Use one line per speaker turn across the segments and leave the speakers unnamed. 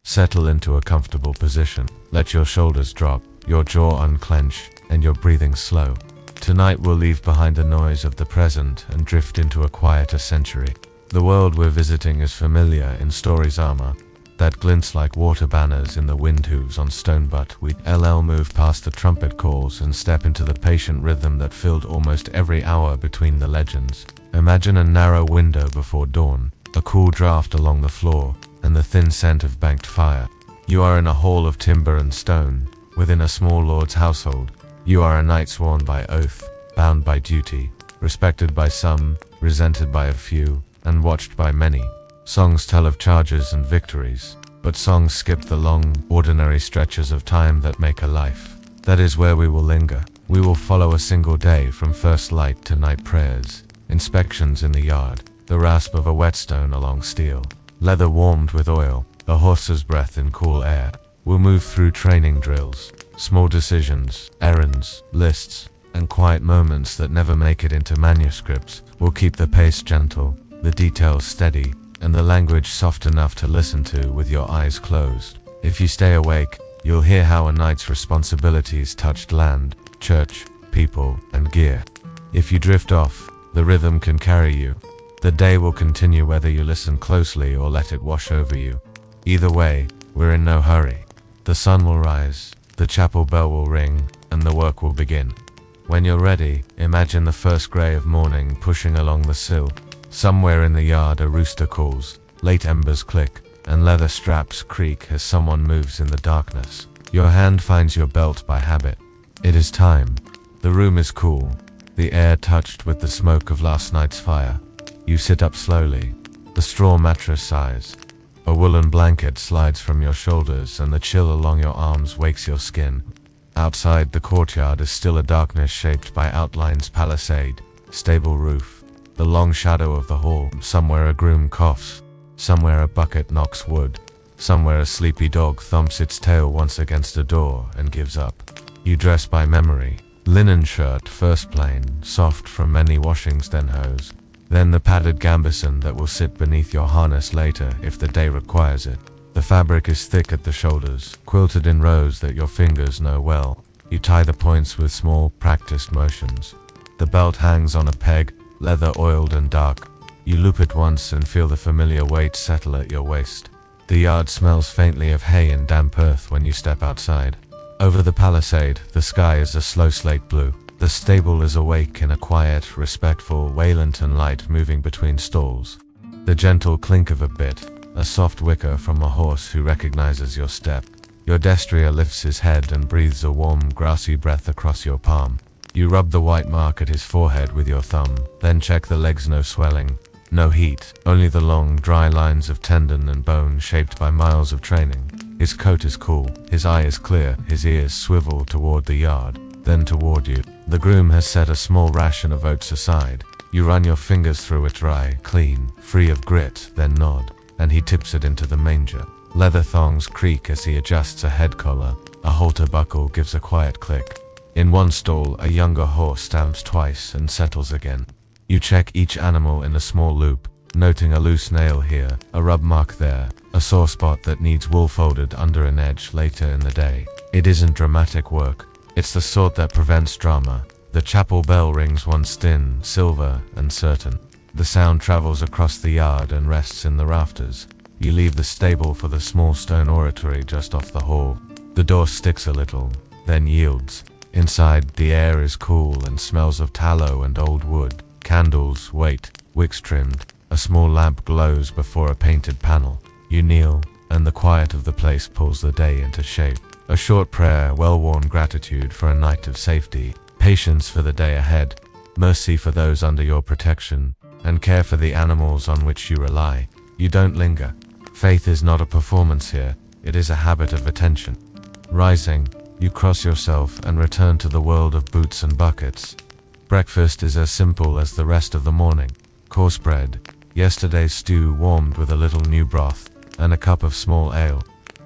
Settle into a comfortable position. Let your shoulders drop, your jaw unclench, and your breathing slow. Tonight we'll leave behind the noise of the present and drift into a quieter century. The world we're visiting is familiar in story's armor, that glints like water banners in the wind hooves on stone, but we move past the trumpet calls and step into the patient rhythm that filled almost every hour between the legends. Imagine a narrow window before dawn, a cool draft along the floor, and the thin scent of banked fire. You are in a hall of timber and stone, within a small lord's household. You are a knight sworn by oath, bound by duty, respected by some, resented by a few, and watched by many. Songs tell of charges and victories, but songs skip the long, ordinary stretches of time that make a life. That is where we will linger. We will follow a single day from first light to night prayers, inspections in the yard, the rasp of a whetstone along steel, leather warmed with oil, a horse's breath in cool air. We'll move through training drills, small decisions, errands, lists, and quiet moments that never make it into manuscripts. We'll keep the pace gentle, the details steady, and the language soft enough to listen to with your eyes closed. If you stay awake, you'll hear how a knight's responsibilities touched land, church, people, and gear. If you drift off, the rhythm can carry you. The day will continue whether you listen closely or let it wash over you. Either way, we're in no hurry. The sun will rise, the chapel bell will ring, and the work will begin. When you're ready, imagine the first grey of morning pushing along the sill. Somewhere in the yard a rooster calls, late embers click, and leather straps creak as someone moves in the darkness. Your hand finds your belt by habit. It is time. The room is cool, the air touched with the smoke of last night's fire. You sit up slowly. The straw mattress sighs. A woolen blanket slides from your shoulders and the chill along your arms wakes your skin. Outside, the courtyard is still a darkness shaped by outlines, palisade, stable roof. The long shadow of the hall. Somewhere a groom coughs, somewhere a bucket knocks wood, somewhere a sleepy dog thumps its tail once against a door and gives up. You dress by memory. Linen shirt, first plain, soft from many washings then hose. Then the padded gambeson that will sit beneath your harness later if the day requires it. The fabric is thick at the shoulders, quilted in rows that your fingers know well. You tie the points with small, practiced motions. The belt hangs on a peg, leather oiled and dark. You loop it once and feel the familiar weight settle at your waist. The yard smells faintly of hay and damp earth when you step outside. Over the palisade, the sky is a slow slate blue. The stable is awake in a quiet, respectful Waylanton light moving between stalls. The gentle clink of a bit, a soft whicker from a horse who recognizes your step. Your destrier lifts his head and breathes a warm, grassy breath across your palm. You rub the white mark at his forehead with your thumb, then check the legs. No swelling, no heat, only the long, dry lines of tendon and bone shaped by miles of training. His coat is cool, his eye is clear, his ears swivel toward the yard, then toward you. The groom has set a small ration of oats aside. You run your fingers through it dry, clean, free of grit, then nod, and he tips it into the manger. Leather thongs creak as he adjusts a head collar. A halter buckle gives a quiet click. In one stall, a younger horse stamps twice and settles again. You check each animal in a small loop, noting a loose nail here, a rub mark there, a sore spot that needs wool folded under an edge later in the day. It isn't dramatic work. It's the sort that prevents drama. The chapel bell rings once thin, silver, and certain. The sound travels across the yard and rests in the rafters. You leave the stable for the small stone oratory just off the hall. The door sticks a little, then yields. Inside, the air is cool and smells of tallow and old wood. Candles wait, wicks trimmed. A small lamp glows before a painted panel. You kneel, and the quiet of the place pulls the day into shape. A short prayer, well-worn gratitude for a night of safety, patience for the day ahead, mercy for those under your protection, and care for the animals on which you rely. You don't linger. Faith is not a performance here, it is a habit of attention. Rising, you cross yourself and return to the world of boots and buckets. Breakfast is as simple as the rest of the morning. Coarse bread, yesterday's stew warmed with a little new broth, and a cup of small ale.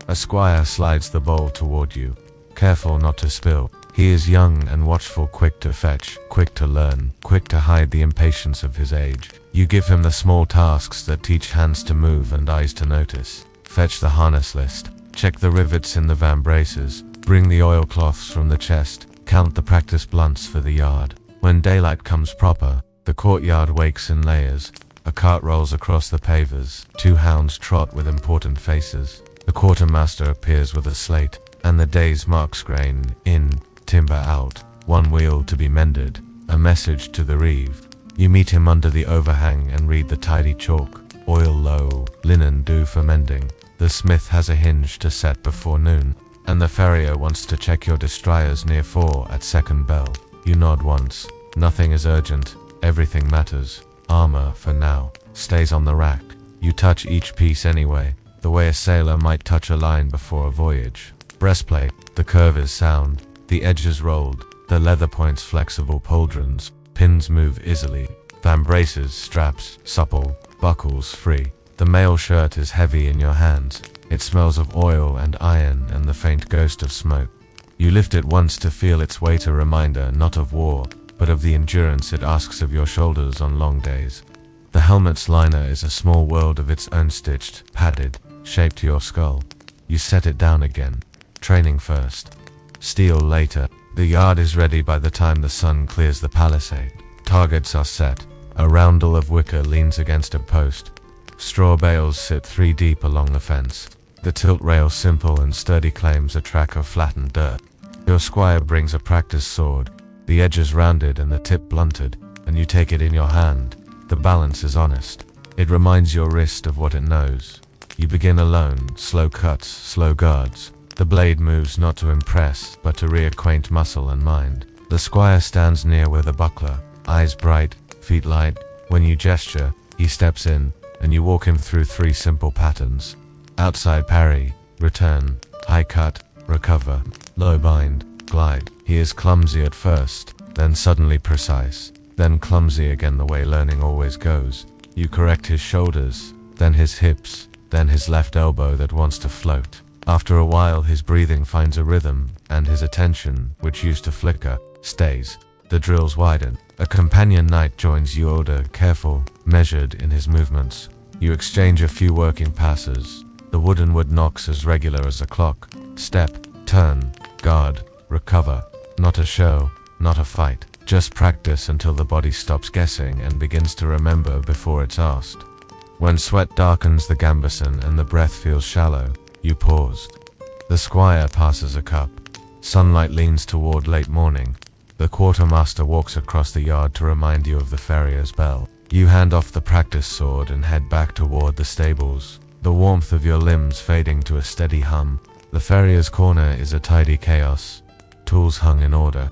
A squire slides the bowl toward you, careful not to spill. He is young and watchful, quick to fetch, quick to learn, quick to hide the impatience of his age. You give him the small tasks that teach hands to move and eyes to notice. Fetch the harness list. Check the rivets in the vambraces. Bring the oilcloths from the chest. Count the practice blunts for the yard. When daylight comes proper, the courtyard wakes in layers. A cart rolls across the pavers. 2 hounds trot with important faces. The quartermaster appears with a slate, and the day's marks grain in, timber out, 1 wheel to be mended, a message to the reeve. You meet him under the overhang and read the tidy chalk. Oil low, linen due for mending. The smith has a hinge to set before noon, and the farrier wants to check your destriers near 4 at second bell. You nod once. Nothing is urgent, everything matters. Armor, for now, stays on the rack. You touch each piece anyway, the way a sailor might touch a line before a voyage. Breastplate, the curve is sound, the edges rolled, the leather points flexible pauldrons, pins move easily. Vambraces, straps, supple, buckles free. The mail shirt is heavy in your hands. It smells of oil and iron and the faint ghost of smoke. You lift it once to feel its weight, a reminder not of war, but of the endurance it asks of your shoulders on long days. The helmet's liner is a small world of its own, stitched, padded, shaped to your skull. You set it down again. Training first. Steel later. The yard is ready by the time the sun clears the palisade. Targets are set. A roundel of wicker leans against a post. Straw bales sit 3 deep along the fence. The tilt rail, simple and sturdy, claims a track of flattened dirt. Your squire brings a practice sword. The edges rounded and the tip blunted, and you take it in your hand. The balance is honest. It reminds your wrist of what it knows. You begin alone, slow cuts, slow guards. The blade moves not to impress, but to reacquaint muscle and mind. The squire stands near with a buckler, eyes bright, feet light. When you gesture, he steps in, and you walk him through 3 simple patterns. Outside parry, return, high cut, recover, low bind, glide. He is clumsy at first, then suddenly precise, then clumsy again, the way learning always goes. You correct his shoulders, then his hips, then his left elbow that wants to float. After a while his breathing finds a rhythm, and his attention, which used to flicker, stays. The drills widen. A companion knight joins you, older, careful, measured in his movements. You exchange a few working passes. The wooden wood knocks as regular as a clock. Step, turn, guard, recover. Not a show, not a fight. Just practice until the body stops guessing and begins to remember before it's asked. When sweat darkens the gambeson and the breath feels shallow, you paused. The squire passes a cup. Sunlight leans toward late morning. The quartermaster walks across the yard to remind you of the farrier's bell. You hand off the practice sword and head back toward the stables, the warmth of your limbs fading to a steady hum. The farrier's corner is a tidy chaos, tools hung in order.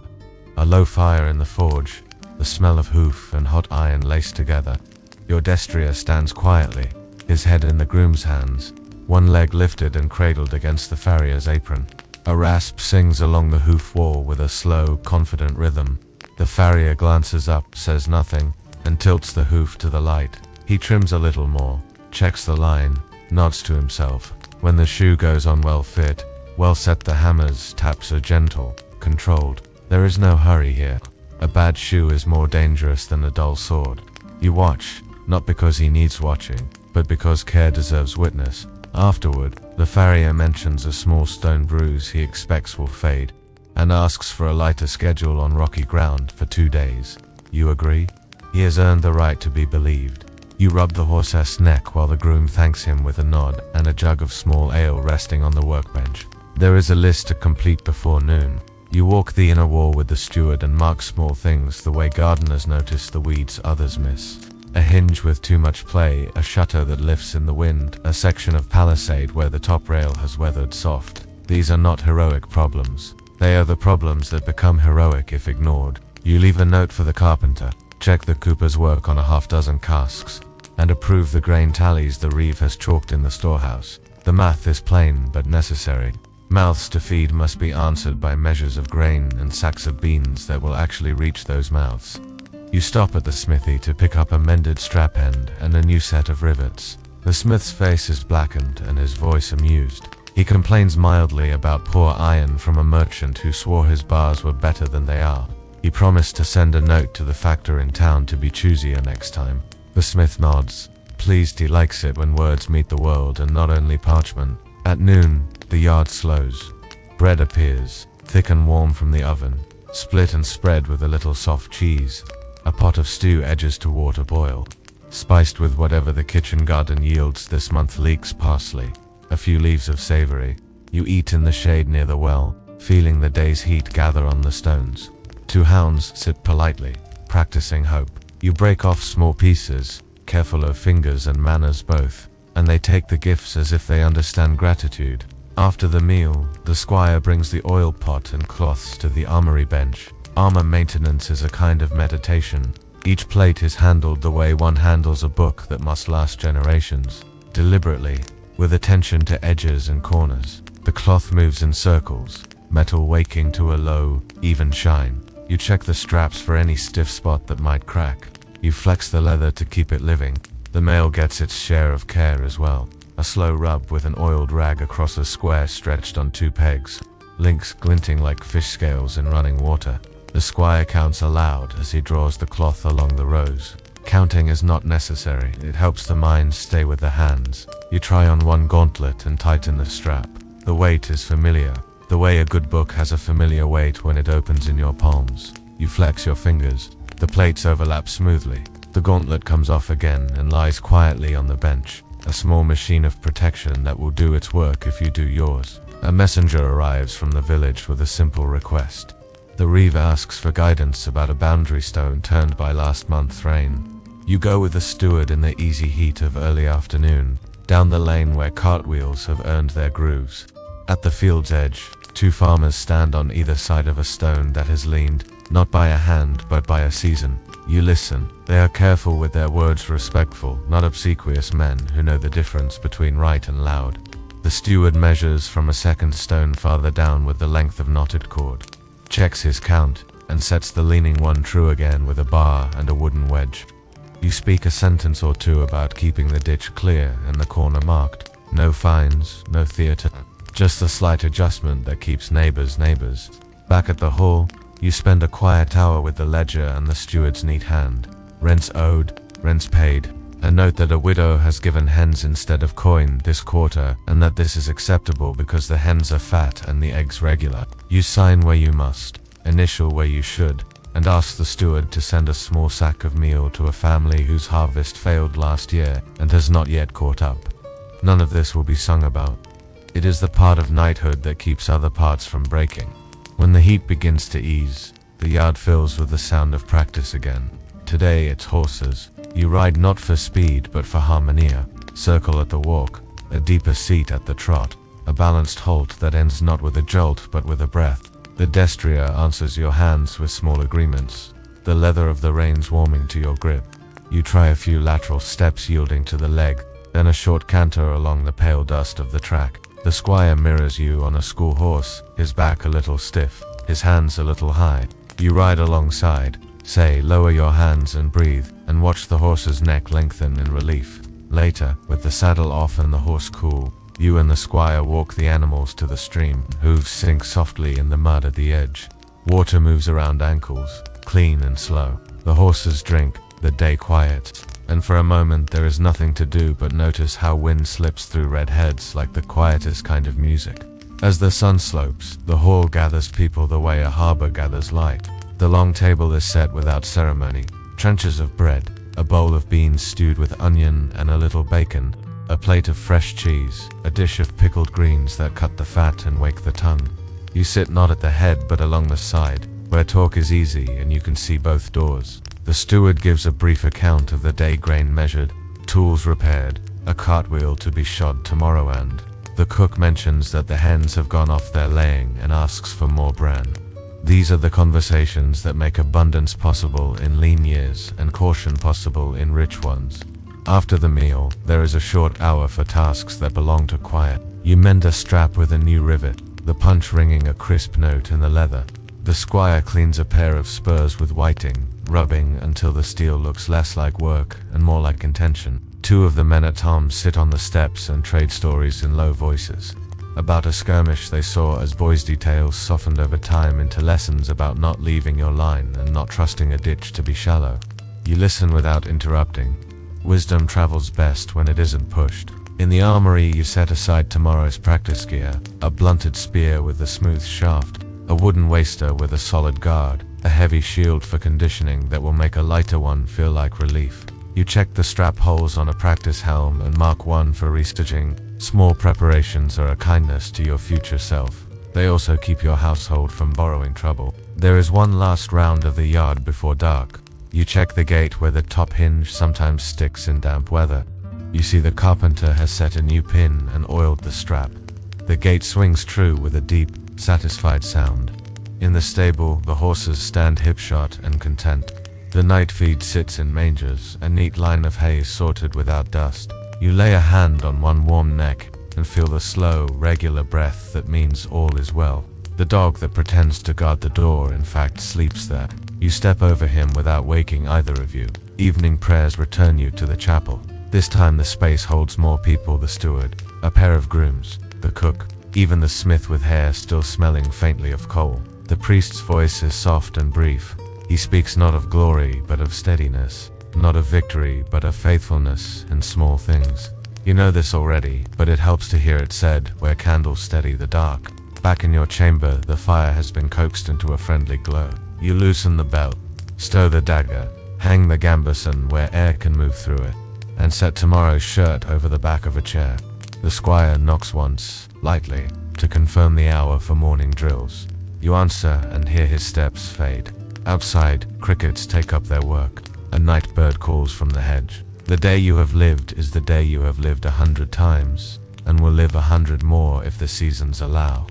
A low fire in the forge, the smell of hoof and hot iron laced together. Your destrier stands quietly, his head in the groom's hands, 1 leg lifted and cradled against the farrier's apron. A rasp sings along the hoof wall with a slow, confident rhythm. The farrier glances up, says nothing, and tilts the hoof to the light. He trims a little more, checks the line, nods to himself. When the shoe goes on well fit, well set, the hammer's taps are gentle, controlled. There is no hurry here. A bad shoe is more dangerous than a dull sword. You watch, not because he needs watching, but because care deserves witness. Afterward, the farrier mentions a small stone bruise he expects will fade, and asks for a lighter schedule on rocky ground for 2 days. You agree? He has earned the right to be believed. You rub the horse's neck while the groom thanks him with a nod and a jug of small ale resting on the workbench. There is a list to complete before noon. You walk the inner wall with the steward and mark small things the way gardeners notice the weeds others miss. A hinge with too much play, a shutter that lifts in the wind, a section of palisade where the top rail has weathered soft. These are not heroic problems. They are the problems that become heroic if ignored. You leave a note for the carpenter, check the cooper's work on a half-dozen casks, and approve the grain tallies the reeve has chalked in the storehouse. The math is plain but necessary. Mouths to feed must be answered by measures of grain and sacks of beans that will actually reach those mouths. You stop at the smithy to pick up a mended strap end and a new set of rivets. The smith's face is blackened and his voice amused. He complains mildly about poor iron from a merchant who swore his bars were better than they are. He promised to send a note to the factor in town to be choosier next time. The smith nods. pleased he likes it when words meet the world and not only parchment. At noon, the yard slows. Bread appears, thick and warm from the oven, split and spread with a little soft cheese. A pot of stew edges toward a boil, spiced with whatever the kitchen garden yields this month: leeks, parsley, a few leaves of savory. You eat in the shade near the well, feeling the day's heat gather on the stones. Two hounds sit politely, practicing hope. You break off small pieces, careful of fingers and manners both, and they take the gifts as if they understand gratitude. After the meal, the squire brings the oil pot and cloths to the armory bench. Armor maintenance is a kind of meditation. Each plate is handled the way one handles a book that must last generations, deliberately, with attention to edges and corners. The cloth moves in circles, metal waking to a low, even shine. You check the straps for any stiff spot that might crack. You flex the leather to keep it living. The mail gets its share of care as well. A slow rub with an oiled rag across a square stretched on two pegs, links glinting like fish scales in running water. The squire counts aloud as he draws the cloth along the rows. Counting is not necessary, it helps the mind stay with the hands. You try on one gauntlet and tighten the strap. The weight is familiar, the way a good book has a familiar weight when it opens in your palms. You flex your fingers. The plates overlap smoothly. The gauntlet comes off again and lies quietly on the bench. A small machine of protection that will do its work if you do yours. A messenger arrives from the village with a simple request. The reeve asks for guidance about a boundary stone turned by last month's rain. You go with the steward in the easy heat of early afternoon, down the lane where cartwheels have earned their grooves. At the field's edge, two farmers stand on either side of a stone that has leaned, not by a hand but by a season. You listen. They are careful with their words, respectful, not obsequious men who know the difference between right and loud. The steward measures from a second stone farther down with the length of knotted cord, checks his count, and sets the leaning one true again with a bar and a wooden wedge. You speak a sentence or two about keeping the ditch clear and the corner marked. No fines, no theatre, just a slight adjustment that keeps neighbors. Back at the hall, you spend a quiet hour with the ledger and the steward's neat hand. Rents owed, rents paid, a note that a widow has given hens instead of coin this quarter, and that this is acceptable because the hens are fat and the eggs regular. You sign where you must, initial where you should, and ask the steward to send a small sack of meal to a family whose harvest failed last year and has not yet caught up. None of this will be sung about. It is the part of knighthood that keeps other parts from breaking. When the heat begins to ease, the yard fills with the sound of practice again. Today it's horses. You ride not for speed but for harmonia. Circle at the walk, a deeper seat at the trot, a balanced halt that ends not with a jolt but with a breath. The destrier answers your hands with small agreements, the leather of the reins warming to your grip. You try a few lateral steps yielding to the leg, then a short canter along the pale dust of the track. The squire mirrors you on a school horse, his back a little stiff, his hands a little high. You ride alongside, say, lower your hands and breathe, and watch the horse's neck lengthen in relief. Later, with the saddle off and the horse cool, you and the squire walk the animals to the stream. Hooves sink softly in the mud at the edge. Water moves around ankles, clean and slow. The horses drink, the day quiets, and for a moment there is nothing to do but notice how wind slips through red heads like the quietest kind of music. As the sun slopes, the hall gathers people the way a harbor gathers light. The long table is set without ceremony. Trenchers of bread, a bowl of beans stewed with onion and a little bacon, a plate of fresh cheese, a dish of pickled greens that cut the fat and wake the tongue. You sit not at the head but along the side, where talk is easy and you can see both doors. The steward gives a brief account of the day: grain measured, tools repaired, a cartwheel to be shod tomorrow, and the cook mentions that the hens have gone off their laying and asks for more bran. These are the conversations that make abundance possible in lean years and caution possible in rich ones. After the meal, there is a short hour for tasks that belong to quiet. You mend a strap with a new rivet, the punch ringing a crisp note in the leather. The squire cleans a pair of spurs with whiting, rubbing until the steel looks less like work and more like intention. Two of the men-at-arms sit on the steps and trade stories in low voices about a skirmish they saw as boys' details softened over time into lessons about not leaving your line and not trusting a ditch to be shallow. You listen without interrupting. Wisdom travels best when it isn't pushed. In the armory, you set aside tomorrow's practice gear: a blunted spear with a smooth shaft, a wooden waster with a solid guard, a heavy shield for conditioning that will make a lighter one feel like relief. You check the strap holes on a practice helm and mark one for restitching. Small preparations are a kindness to your future self. They also keep your household from borrowing trouble. There is one last round of the yard before dark. You check the gate where the top hinge sometimes sticks in damp weather. You see the carpenter has set a new pin and oiled the strap. The gate swings true with a deep, satisfied sound. In the stable, the horses stand hip-shot and content. The night feed sits in mangers, a neat line of hay sorted without dust. You lay a hand on one warm neck and feel the slow, regular breath that means all is well. The dog that pretends to guard the door in fact sleeps there. You step over him without waking either of you. Evening prayers return you to the chapel. This time the space holds more people: the steward, a pair of grooms, the cook, even the smith with hair still smelling faintly of coal. The priest's voice is soft and brief. He speaks not of glory but of steadiness, not of victory but of faithfulness in small things. You know this already, but it helps to hear it said where candles steady the dark. Back in your chamber, the fire has been coaxed into a friendly glow. You loosen the belt, stow the dagger, hang the gambeson where air can move through it, and set tomorrow's shirt over the back of a chair. The squire knocks once, lightly, to confirm the hour for morning drills. You answer and hear his steps fade. Outside, crickets take up their work. A night bird calls from the hedge. The day you have lived is the day you have lived 100 times, and will live 100 more if the seasons allow.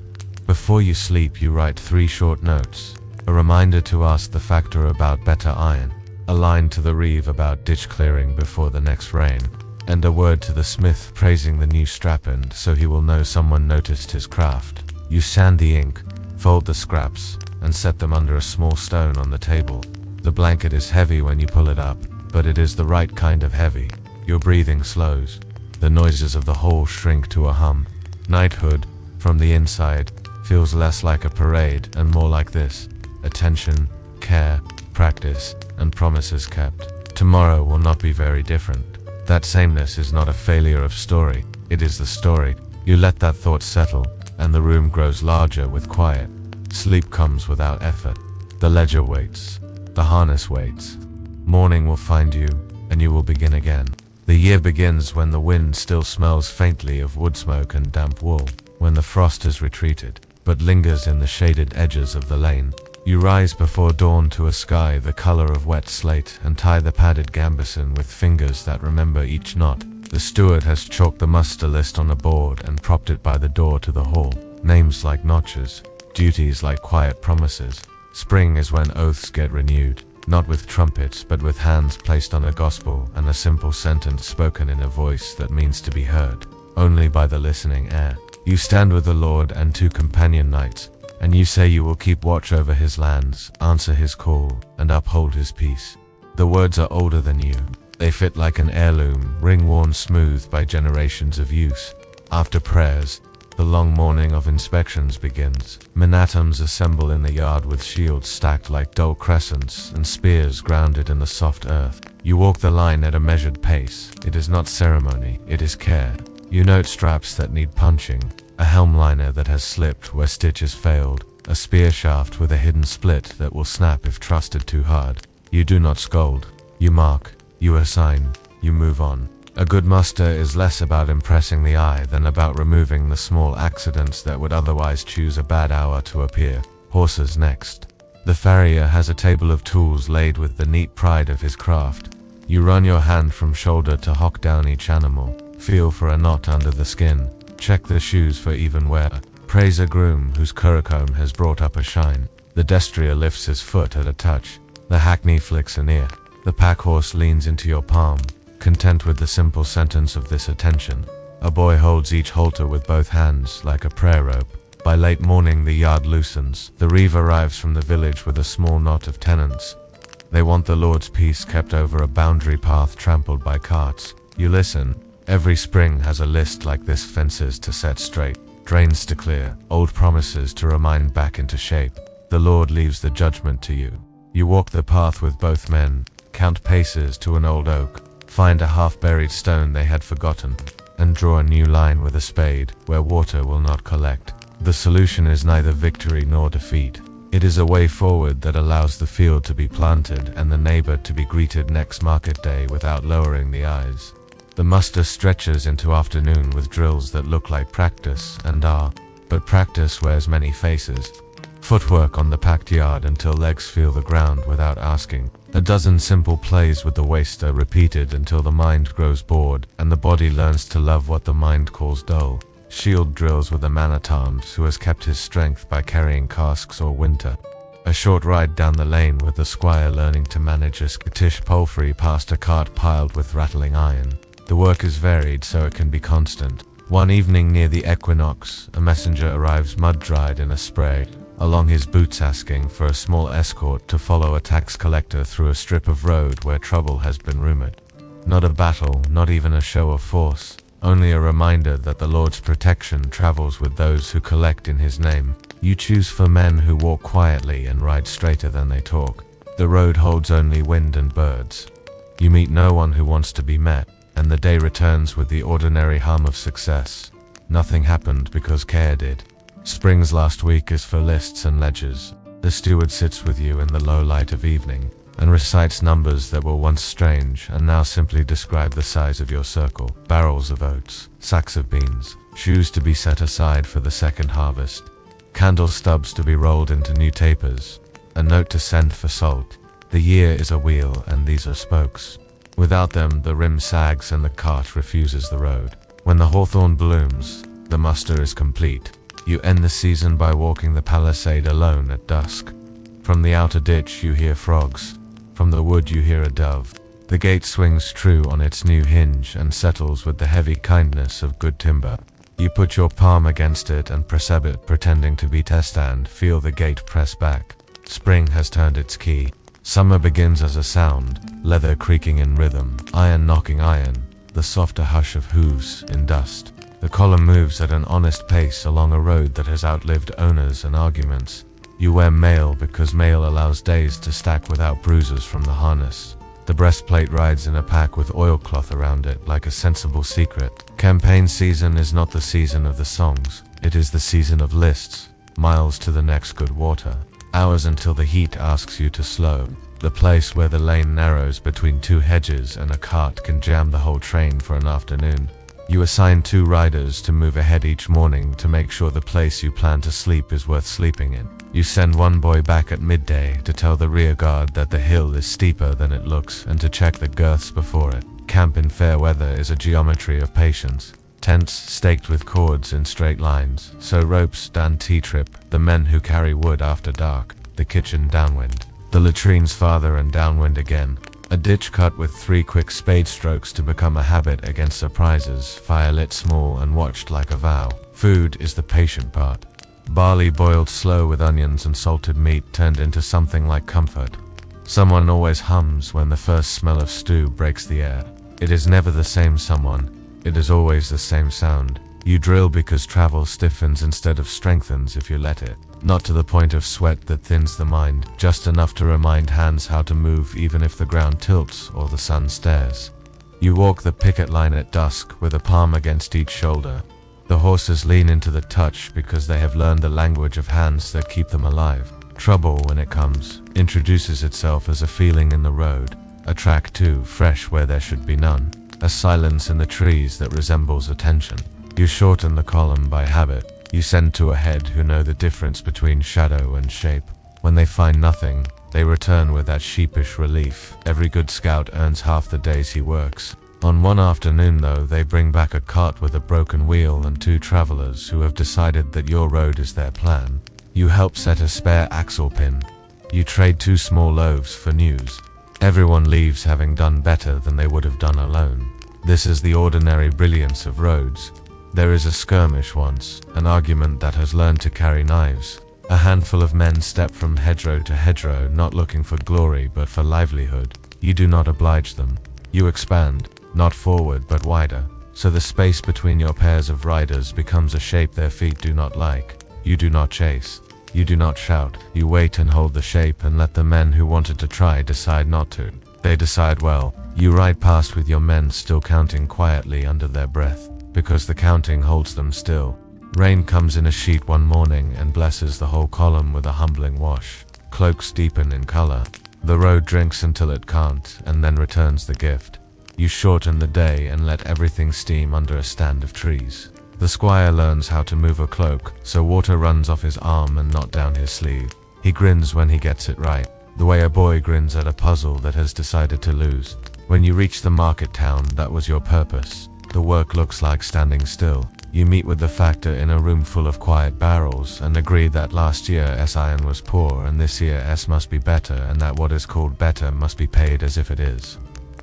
Before you sleep, you write 3 short notes: a reminder to ask the factor about better iron, a line to the reeve about ditch clearing before the next rain, and a word to the smith praising the new strap-end so he will know someone noticed his craft. You sand the ink, fold the scraps, and set them under a small stone on the table. The blanket is heavy when you pull it up, but it is the right kind of heavy. Your breathing slows. The noises of the hall shrink to a hum. Knighthood, from the inside, feels less like a parade and more like this: attention, care, practice, and promises kept. Tomorrow will not be very different. That sameness is not a failure of story, it is the story. You let that thought settle, and the room grows larger with quiet. Sleep comes without effort. The ledger waits. The harness waits. Morning will find you, and you will begin again. The year begins when the wind still smells faintly of wood smoke and damp wool, when the frost has retreated, but lingers in the shaded edges of the lane. You rise before dawn to a sky the color of wet slate and tie the padded gambeson with fingers that remember each knot. The steward has chalked the muster list on a board and propped it by the door to the hall. Names like notches, duties like quiet promises. Spring is when oaths get renewed, not with trumpets but with hands placed on a gospel and a simple sentence spoken in a voice that means to be heard only by the listening air. You stand with the Lord and 2 companion knights, and you say you will keep watch over his lands, answer his call, and uphold his peace. The words are older than you. They fit like an heirloom, ring-worn smooth by generations of use. After prayers, the long morning of inspections begins. Men-at-arms assemble in the yard with shields stacked like dull crescents and spears grounded in the soft earth. You walk the line at a measured pace. It is not ceremony, it is care. You note straps that need punching, a helm liner that has slipped where stitches failed, a spear shaft with a hidden split that will snap if trusted too hard. You do not scold. You mark, you assign, you move on. A good muster is less about impressing the eye than about removing the small accidents that would otherwise choose a bad hour to appear. Horses next. The farrier has a table of tools laid with the neat pride of his craft. You run your hand from shoulder to hock down each animal, feel for a knot under the skin, check the shoes for even wear, praise a groom whose curricomb has brought up a shine. The destrier lifts his foot at a touch. The hackney flicks an ear. The pack horse leans into your palm, content with the simple sentence of this attention. A boy holds each halter with both hands like a prayer rope. By late morning the yard loosens. The reeve arrives from the village with a small knot of tenants. They want the Lord's peace kept over a boundary path trampled by carts. You listen. Every spring has a list like this: fences to set straight, drains to clear, old promises to remind back into shape. The Lord leaves the judgment to you. You walk the path with both men, count paces to an old oak. Find a half-buried stone they had forgotten, and draw a new line with a spade where water will not collect. The solution is neither victory nor defeat. It is a way forward that allows the field to be planted and the neighbor to be greeted next market day without lowering the eyes. The muster stretches into afternoon with drills that look like practice and are, but practice wears many faces. Footwork on the packed yard until legs feel the ground without asking. A dozen simple plays with the waist are repeated until the mind grows bored and the body learns to love what the mind calls dull. Shield drills with a man-at-arms who has kept his strength by carrying casks or winter. A short ride down the lane with the squire learning to manage a skittish palfrey past a cart piled with rattling iron. The work is varied so it can be constant. One evening near the equinox, a messenger arrives mud-dried in a spray, along his boots asking for a small escort to follow a tax collector through a strip of road where trouble has been rumored. Not a battle, not even a show of force, only a reminder that the Lord's protection travels with those who collect in his name. You choose for men who walk quietly and ride straighter than they talk. The road holds only wind and birds. You meet no one who wants to be met, and the day returns with the ordinary hum of success. Nothing happened because care did. Spring's last week is for lists and ledgers. The steward sits with you in the low light of evening, and recites numbers that were once strange and now simply describe the size of your circle. Barrels of oats, sacks of beans, shoes to be set aside for the second harvest, candle stubs to be rolled into new tapers, a note to send for salt. The year is a wheel and these are spokes. Without them, the rim sags and the cart refuses the road. When the hawthorn blooms, the muster is complete. You end the season by walking the palisade alone at dusk. From the outer ditch you hear frogs. From the wood you hear a dove. The gate swings true on its new hinge and settles with the heavy kindness of good timber. You put your palm against it and press it, pretending to be test-and feel the gate press back. Spring has turned its key. Summer begins as a sound, leather creaking in rhythm, iron knocking iron, the softer hush of hooves in dust. The column moves at an honest pace along a road that has outlived owners and arguments. You wear mail because mail allows days to stack without bruises from the harness. The breastplate rides in a pack with oilcloth around it like a sensible secret. Campaign season is not the season of the songs. It is the season of lists, miles to the next good water, hours until the heat asks you to slow. The place where the lane narrows between two hedges and a cart can jam the whole train for an afternoon. You assign 2 riders to move ahead each morning to make sure the place you plan to sleep is worth sleeping in. You send one boy back at midday to tell the rear guard that the hill is steeper than it looks and to check the girths before it. Camp in fair weather is a geometry of patience. Tents staked with cords in straight lines, so ropes down T-trip, the men who carry wood after dark, the kitchen downwind, the latrines farther and downwind again. A ditch cut with 3 quick spade strokes to become a habit against surprises, fire lit small and watched like a vow. Food is the patient part. Barley boiled slow with onions and salted meat turned into something like comfort. Someone always hums when the first smell of stew breaks the air. It is never the same someone. It is always the same sound. You drill because travel stiffens instead of strengthens if you let it. Not to the point of sweat that thins the mind, just enough to remind hands how to move even if the ground tilts or the sun stares. You walk the picket line at dusk with a palm against each shoulder. The horses lean into the touch because they have learned the language of hands that keep them alive. Trouble, when it comes, introduces itself as a feeling in the road, a track too fresh where there should be none, a silence in the trees that resembles attention. You shorten the column by habit. You send 2 ahead who know the difference between shadow and shape. When they find nothing, they return with that sheepish relief. Every good scout earns half the days he works. On one afternoon though, they bring back a cart with a broken wheel and 2 travelers who have decided that your road is their plan. You help set a spare axle pin. You trade 2 small loaves for news. Everyone leaves having done better than they would have done alone. This is the ordinary brilliance of roads. There is a skirmish once, an argument that has learned to carry knives. A handful of men step from hedgerow to hedgerow, not looking for glory but for livelihood. You do not oblige them. You expand, not forward but wider, so the space between your pairs of riders becomes a shape their feet do not like. You do not chase. You do not shout. You wait and hold the shape and let the men who wanted to try decide not to. They decide well. You ride past with your men still counting quietly under their breath, because the counting holds them still. Rain comes in a sheet one morning and blesses the whole column with a humbling wash. Cloaks deepen in color. The road drinks until it can't, and then returns the gift. You shorten the day and let everything steam under a stand of trees. The squire learns how to move a cloak, so water runs off his arm and not down his sleeve. He grins when he gets it right, the way a boy grins at a puzzle that has decided to lose. When you reach the market town, that was your purpose. The work looks like standing still. You meet with the factor in a room full of quiet barrels and agree that last year iron was poor and this year must be better, and that what is called better must be paid as if it is.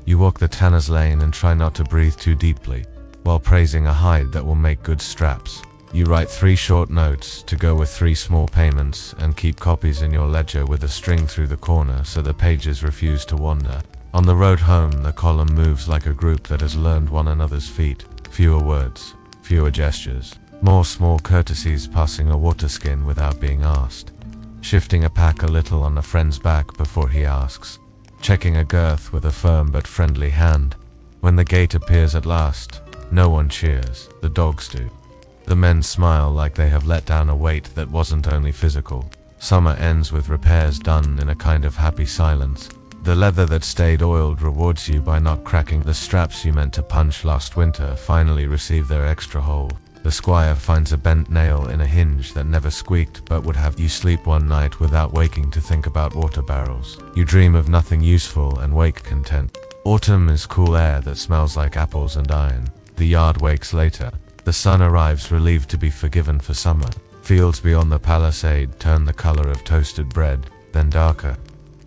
You walk the tanner's lane and try not to breathe too deeply, while praising a hide that will make good straps. You write 3 short notes to go with 3 small payments and keep copies in your ledger with a string through the corner so the pages refuse to wander. On the road home, the column moves like a group that has learned one another's feet. Fewer words, fewer gestures, more small courtesies, passing a water skin without being asked, shifting a pack a little on a friend's back before he asks, checking a girth with a firm but friendly hand. When the gate appears at last, no one cheers, the dogs do. The men smile like they have let down a weight that wasn't only physical. Summer ends with repairs done in a kind of happy silence. The leather that stayed oiled rewards you by not cracking. The straps you meant to punch last winter finally receive their extra hole. The squire finds a bent nail in a hinge that never squeaked but would have you sleep one night without waking to think about water barrels. You dream of nothing useful and wake content. Autumn is cool air that smells like apples and iron. The yard wakes later. The sun arrives relieved to be forgiven for summer. Fields beyond the palisade turn the color of toasted bread, then darker.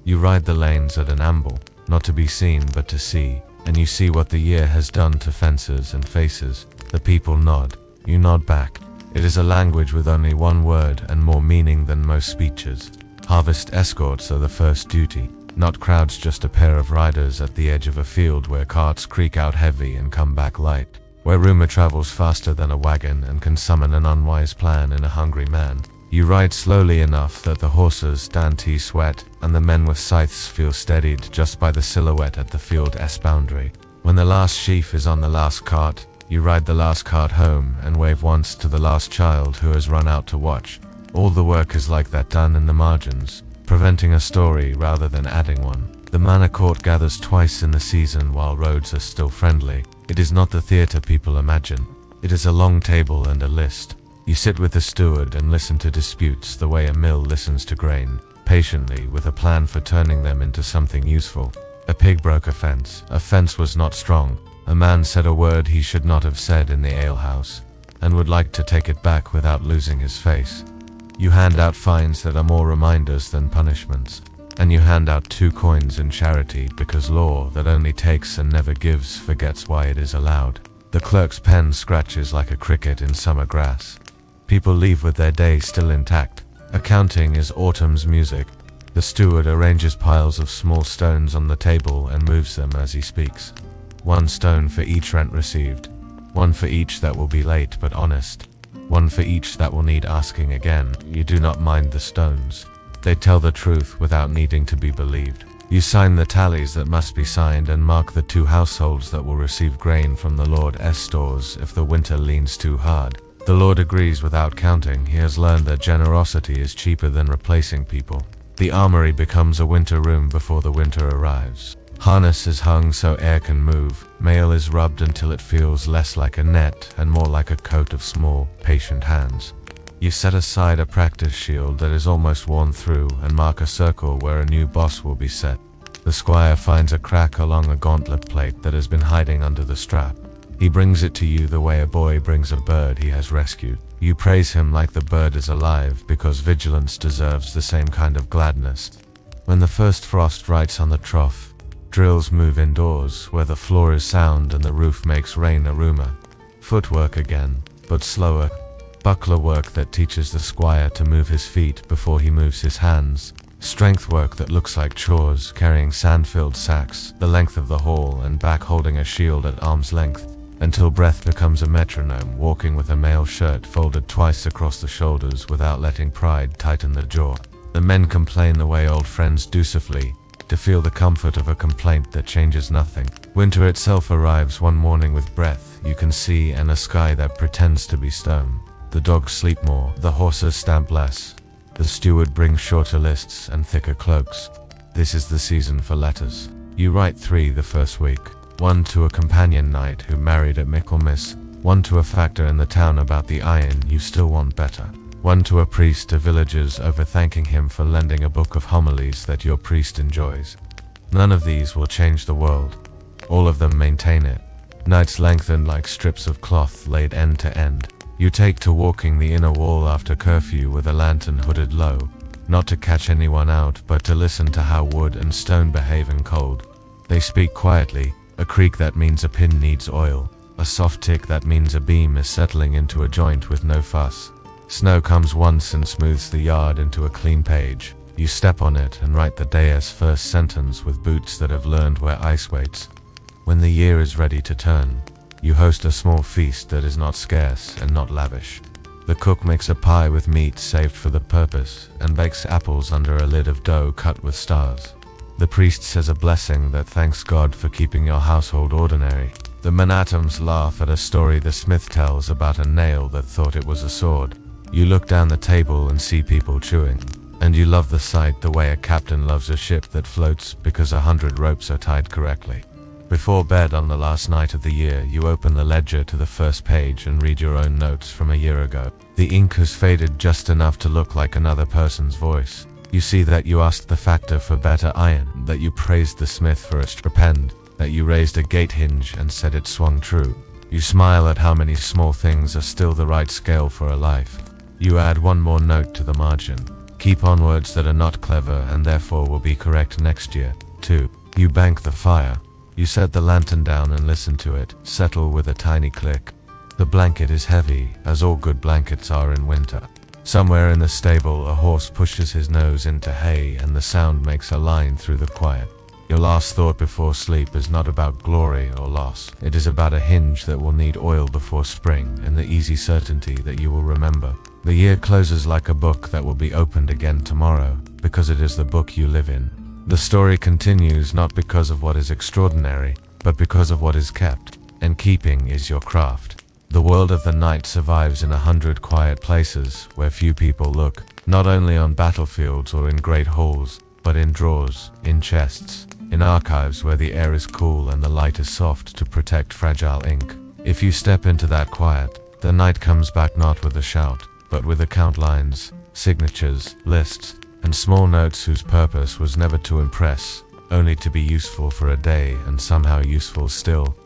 You ride the lanes at an amble, not to be seen but to see, and you see what the year has done to fences and faces. The people nod. You nod back. It is a language with only one word and more meaning than most speeches. Harvest escorts are the first duty, not crowds, just a pair of riders at the edge of a field where carts creak out heavy and come back light, where rumor travels faster than a wagon and can summon an unwise plan in a hungry man. You ride slowly enough that the horses dainty sweat, and the men with scythes feel steadied just by the silhouette at the field's boundary. When the last sheaf is on the last cart, you ride the last cart home and wave once to the last child who has run out to watch. All the work is like that, done in the margins, preventing a story rather than adding one. The manor court gathers twice in the season while roads are still friendly. It is not the theatre people imagine. It is a long table and a list. You sit with the steward and listen to disputes the way a mill listens to grain, patiently, with a plan for turning them into something useful. A pig broke a fence. A fence was not strong. A man said a word he should not have said in the alehouse, and would like to take it back without losing his face. You hand out fines that are more reminders than punishments, and you hand out 2 coins in charity because law that only takes and never gives forgets why it is allowed. The clerk's pen scratches like a cricket in summer grass. People leave with their day still intact. Accounting is autumn's music. The steward arranges piles of small stones on the table and moves them as he speaks. 1 stone for each rent received. 1 for each that will be late but honest. 1 for each that will need asking again. You do not mind the stones. They tell the truth without needing to be believed. You sign the tallies that must be signed and mark the 2 households that will receive grain from the Lord's stores if the winter leans too hard. The Lord agrees without counting. He has learned that generosity is cheaper than replacing people. The armory becomes a winter room before the winter arrives. Harness is hung so air can move. Mail is rubbed until it feels less like a net and more like a coat of small, patient hands. You set aside a practice shield that is almost worn through and mark a circle where a new boss will be set. The squire finds a crack along a gauntlet plate that has been hiding under the strap. He brings it to you the way a boy brings a bird he has rescued. You praise him like the bird is alive because vigilance deserves the same kind of gladness. When the first frost writes on the trough, drills move indoors where the floor is sound and the roof makes rain a rumor. Footwork again, but slower. Buckler work that teaches the squire to move his feet before he moves his hands. Strength work that looks like chores, carrying sand-filled sacks the length of the hall and back, holding a shield at arm's length, until breath becomes a metronome, walking with a mail shirt folded twice across the shoulders without letting pride tighten the jaw. The men complain the way old friends do, softly. to feel the comfort of a complaint that changes nothing. Winter itself arrives one morning with breath you can see and a sky that pretends to be stone. The dogs sleep more, the horses stamp less. The steward brings shorter lists and thicker cloaks. This is the season for letters. You write 3 the first week. 1 to a companion knight who married at Michaelmas, 1 to a factor in the town about the iron you still want better, 1 to a priest to villagers over thanking him for lending a book of homilies that your priest enjoys. None of these will change the world. All of them maintain it. Nights lengthen like strips of cloth laid end to end. You take to walking the inner wall after curfew with a lantern hooded low, not to catch anyone out but to listen to how wood and stone behave in cold. They speak quietly, a creak that means a pin needs oil, a soft tick that means a beam is settling into a joint with no fuss. Snow comes once and smooths the yard into a clean page. You step on it and write the day's first sentence with boots that have learned where ice waits. When the year is ready to turn, you host a small feast that is not scarce and not lavish. The cook makes a pie with meat saved for the purpose and bakes apples under a lid of dough cut with stars. The priest says a blessing that thanks God for keeping your household ordinary. The menatoms laugh at a story the smith tells about a nail that thought it was a sword. You look down the table and see people chewing. And you love the sight the way a captain loves a ship that floats because 100 ropes are tied correctly. Before bed on the last night of the year, you open the ledger to the first page and read your own notes from a year ago. The ink has faded just enough to look like another person's voice. You see that you asked the factor for better iron, that you praised the smith for a strapend, that you raised a gate hinge and said it swung true. You smile at how many small things are still the right scale for a life. You add one more note to the margin. Keep on words that are not clever and therefore will be correct next year. 2. You bank the fire. You set the lantern down and listen to it settle with a tiny click. The blanket is heavy, as all good blankets are in winter. Somewhere in the stable, a horse pushes his nose into hay and the sound makes a line through the quiet. Your last thought before sleep is not about glory or loss. It is about a hinge that will need oil before spring and the easy certainty that you will remember. The year closes like a book that will be opened again tomorrow, because it is the book you live in. The story continues not because of what is extraordinary, but because of what is kept, and keeping is your craft. The world of the night survives in 100 quiet places where few people look, not only on battlefields or in great halls, but in drawers, in chests, in archives where the air is cool and the light is soft to protect fragile ink. If you step into that quiet, the night comes back not with a shout, but with account lines, signatures, lists, and small notes whose purpose was never to impress, only to be useful for a day and somehow useful still.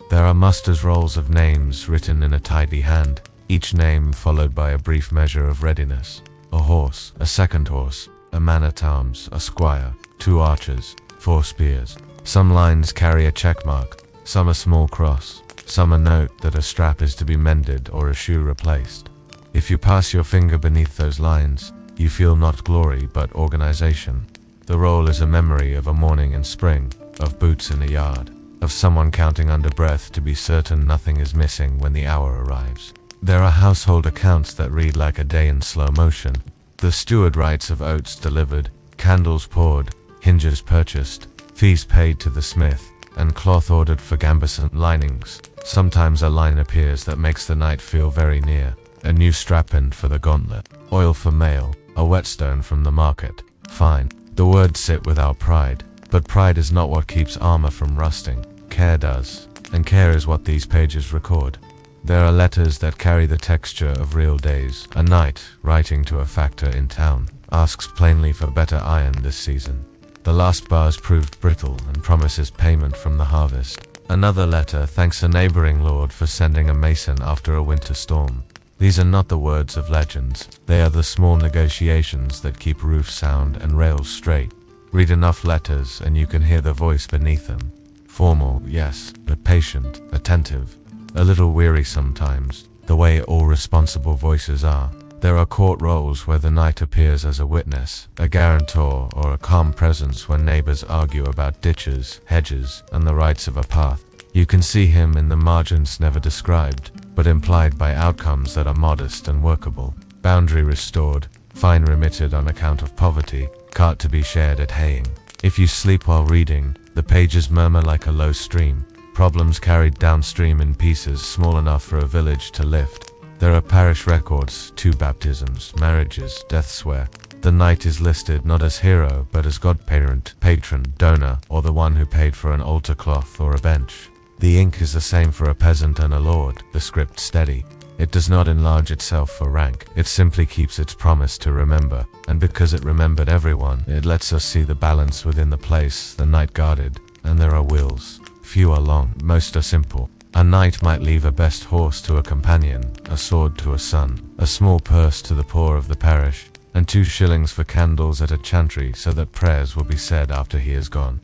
There are muster's rolls of names written in a tidy hand, each name followed by a brief measure of readiness. A horse, a second horse, a man at arms, a squire, 2 archers, 4 spears. Some lines carry a checkmark, some a small cross, some a note that a strap is to be mended or a shoe replaced. If you pass your finger beneath those lines, you feel not glory but organization. The roll is a memory of a morning in spring, of boots in a yard, of someone counting under breath to be certain nothing is missing when the hour arrives. There are household accounts that read like a day in slow motion. The steward writes of oats delivered, candles poured, hinges purchased, fees paid to the smith, and cloth ordered for gambeson linings. Sometimes a line appears that makes the night feel very near. A new strapend for the gauntlet, oil for mail, a whetstone from the market. Fine. The words sit without pride, but pride is not what keeps armor from rusting. Care does, and care is what these pages record. There are letters that carry the texture of real days. A knight, writing to a factor in town, asks plainly for better iron this season. The last bars proved brittle and promises payment from the harvest. Another letter thanks a neighboring lord for sending a mason after a winter storm. These are not the words of legends, they are the small negotiations that keep roofs sound and rails straight. Read enough letters and you can hear the voice beneath them. Formal, yes, but patient, attentive, a little weary sometimes, the way all responsible voices are. There are court rolls where the knight appears as a witness, a guarantor, or a calm presence when neighbors argue about ditches, hedges, and the rights of a path. You can see him in the margins never described, but implied by outcomes that are modest and workable. Boundary restored, fine remitted on account of poverty, cart to be shared at haying. If you sleep while reading, the pages murmur like a low stream, problems carried downstream in pieces small enough for a village to lift. There are parish records, 2 baptisms, marriages, deaths where the knight is listed not as hero but as godparent, patron, donor, or the one who paid for an altar cloth or a bench. The ink is the same for a peasant and a lord, the script steady. It does not enlarge itself for rank, it simply keeps its promise to remember, and because it remembered everyone, it lets us see the balance within the place the knight guarded. And there are wills. Few are long, most are simple. A knight might leave a best horse to a companion, a sword to a son, a small purse to the poor of the parish, and 2 shillings for candles at a chantry so that prayers will be said after he is gone.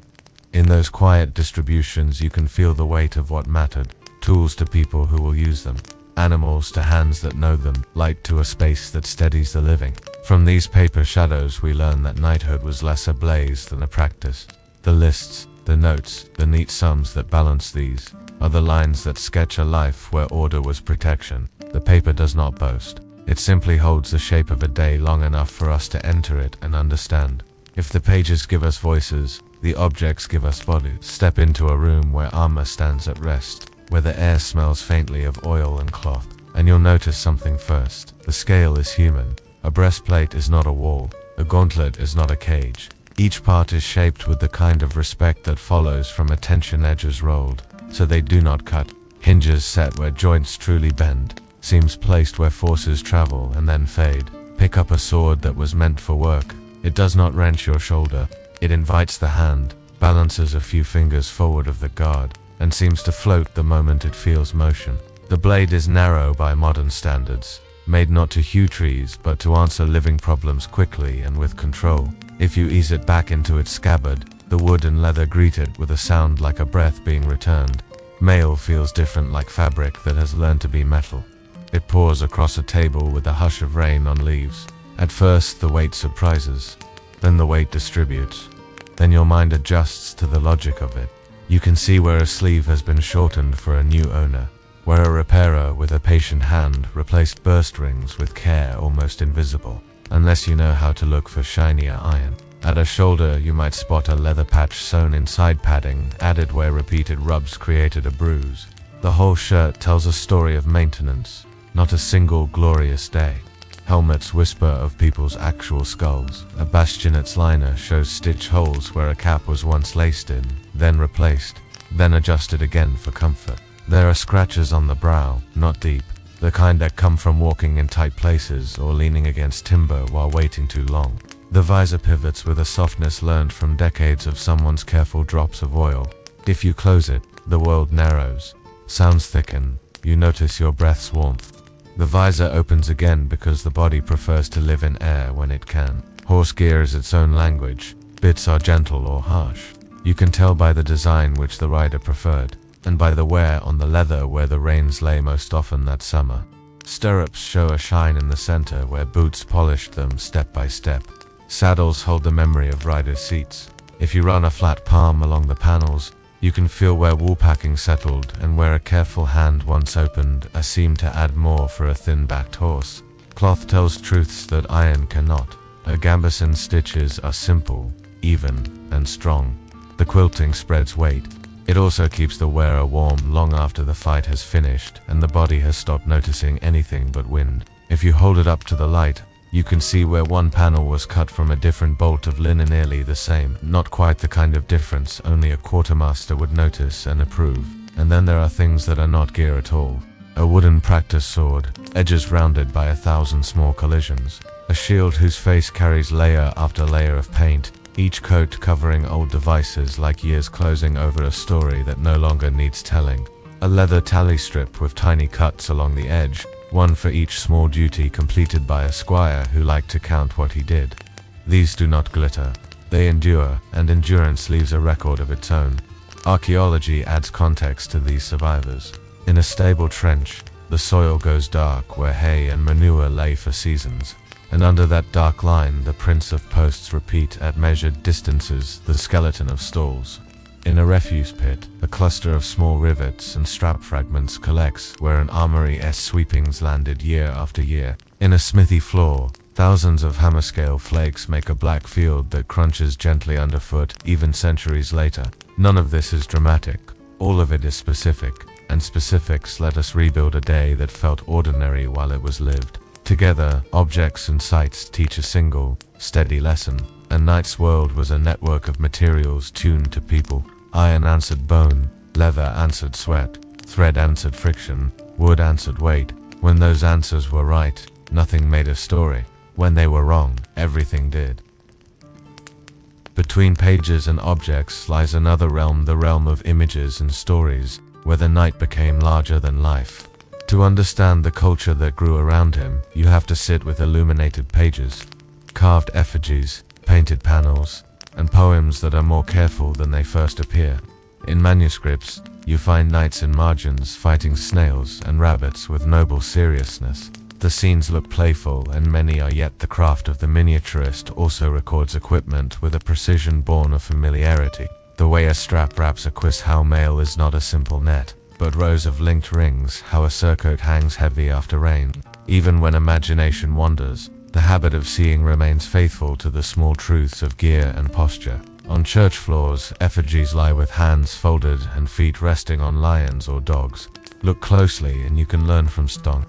In those quiet distributions you can feel the weight of what mattered, tools to people who will use them, animals to hands that know them, light to a space that steadies the living. From these paper shadows we learn that knighthood was less a blaze than a practice. The lists, the notes, the neat sums that balance these, are the lines that sketch a life where order was protection. The paper does not boast. It simply holds the shape of a day long enough for us to enter it and understand. If the pages give us voices, the objects give us bodies. Step into a room where armor stands at rest, where the air smells faintly of oil and cloth, and you'll notice something first. The scale is human. A breastplate is not a wall. A gauntlet is not a cage. Each part is shaped with the kind of respect that follows from a tension edges rolled, so they do not cut. Hinges set where joints truly bend. Seams placed where forces travel and then fade. Pick up a sword that was meant for work. It does not wrench your shoulder. It invites the hand, balances a few fingers forward of the guard, and seems to float the moment it feels motion. The blade is narrow by modern standards, made not to hew trees but to answer living problems quickly and with control. If you ease it back into its scabbard, the wood and leather greet it with a sound like a breath being returned. Mail feels different, like fabric that has learned to be metal. It pours across a table with a hush of rain on leaves. At first the weight surprises, then the weight distributes. Then your mind adjusts to the logic of it. You can see where a sleeve has been shortened for a new owner, where a repairer with a patient hand replaced burst rings with care almost invisible, unless you know how to look for shinier iron. At a shoulder you might spot a leather patch sewn inside padding, added where repeated rubs created a bruise. The whole shirt tells a story of maintenance, not a single glorious day. Helmets whisper of people's actual skulls. A bastionet's liner shows stitch holes where a cap was once laced in, then replaced, then adjusted again for comfort. There are scratches on the brow, not deep, the kind that come from walking in tight places or leaning against timber while waiting too long. The visor pivots with a softness learned from decades of someone's careful drops of oil. If you close it, the world narrows. Sounds thicken. You notice your breath's warmth. The visor opens again because the body prefers to live in air when it can. Horse gear is its own language. Bits are gentle or harsh. You can tell by the design which the rider preferred, and by the wear on the leather where the reins lay most often that summer. Stirrups show a shine in the center where boots polished them step by step. Saddles hold the memory of riders' seats. If you run a flat palm along the panels, you can feel where woolpacking settled and where a careful hand once opened a seam to add more for a thin-backed horse. Cloth tells truths that iron cannot. A gambeson's stitches are simple, even, and strong. The quilting spreads weight. It also keeps the wearer warm long after the fight has finished and the body has stopped noticing anything but wind. If you hold it up to the light, you can see where one panel was cut from a different bolt of linen, nearly the same. Not quite the kind of difference only a quartermaster would notice and approve. And then there are things that are not gear at all. A wooden practice sword, edges rounded by 1,000 small collisions. A shield whose face carries layer after layer of paint, each coat covering old devices like years closing over a story that no longer needs telling. A leather tally strip with tiny cuts along the edge, one for each small duty completed by a squire who liked to count what he did. These do not glitter. They endure, and endurance leaves a record of its own. Archaeology adds context to these survivors. In a stable trench, the soil goes dark where hay and manure lay for seasons, and under that dark line the prints of posts repeat at measured distances the skeleton of stalls. In a refuse pit, a cluster of small rivets and strap fragments collects where an armory's sweepings landed year after year. In a smithy floor, Thousands of hammer-scale flakes make a black field that crunches gently underfoot, even centuries later. None of this is dramatic. All of it is specific, and specifics let us rebuild a day that felt ordinary while it was lived. Together, objects and sights teach a single, steady lesson. A knight's world was a network of materials tuned to people. Iron answered bone, leather answered sweat, thread answered friction, wood answered weight. When those answers were right, nothing made a story. When they were wrong, everything did. Between pages and objects lies another realm, the realm of images and stories, where the knight became larger than life. To understand the culture that grew around him, you have to sit with illuminated pages, carved effigies, painted panels, and poems that are more careful than they first appear. In manuscripts, you find knights in margins fighting snails and rabbits with noble seriousness. The scenes look playful, and many are yet the craft of the miniaturist also records equipment with a precision born of familiarity. The way a strap wraps a quishow mail is not a simple net, but rows of linked rings, how a surcoat hangs heavy after rain. Even when imagination wanders, the habit of seeing remains faithful to the small truths of gear and posture. On church floors, effigies lie with hands folded and feet resting on lions or dogs. Look closely and you can learn from stone.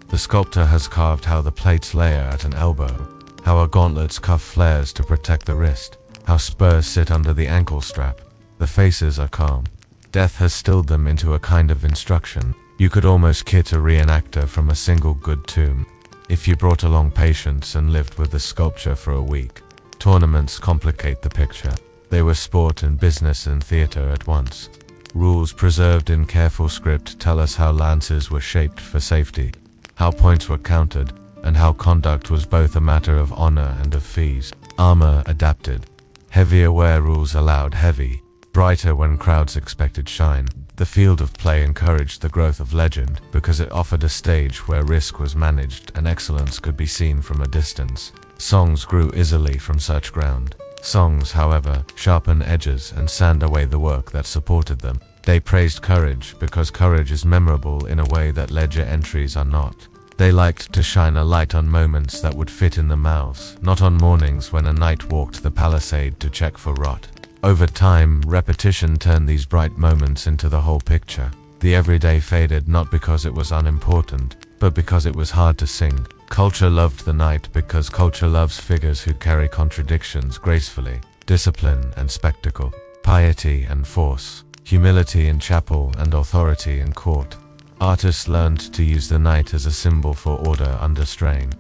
The sculptor has carved how the plates layer at an elbow, how a gauntlet's cuff flares to protect the wrist, how spurs sit under the ankle strap. The faces are calm. Death has stilled them into a kind of instruction. You could almost kit a reenactor from a single good tomb, if you brought along patience and lived with the sculpture for a week. Tournaments complicate the picture. They were sport and business and theater at once. Rules preserved in careful script tell us how lances were shaped for safety, how points were counted, and how conduct was both a matter of honor and of fees. Armor adapted. Heavier wear rules allowed heavy, brighter when crowds expected shine. The field of play encouraged the growth of legend because it offered a stage where risk was managed and excellence could be seen from a distance. Songs grew easily from such ground. Songs, however, sharpen edges and sand away the work that supported them. They praised courage because courage is memorable in a way that ledger entries are not. They liked to shine a light on moments that would fit in the mouths, not on mornings when a knight walked the palisade to check for rot. Over time, repetition turned these bright moments into the whole picture. The everyday faded not because it was unimportant, but because it was hard to sing. Culture loved the knight because culture loves figures who carry contradictions gracefully, discipline and spectacle, piety and force, humility in chapel and authority in court. Artists learned to use the knight as a symbol for order under strain.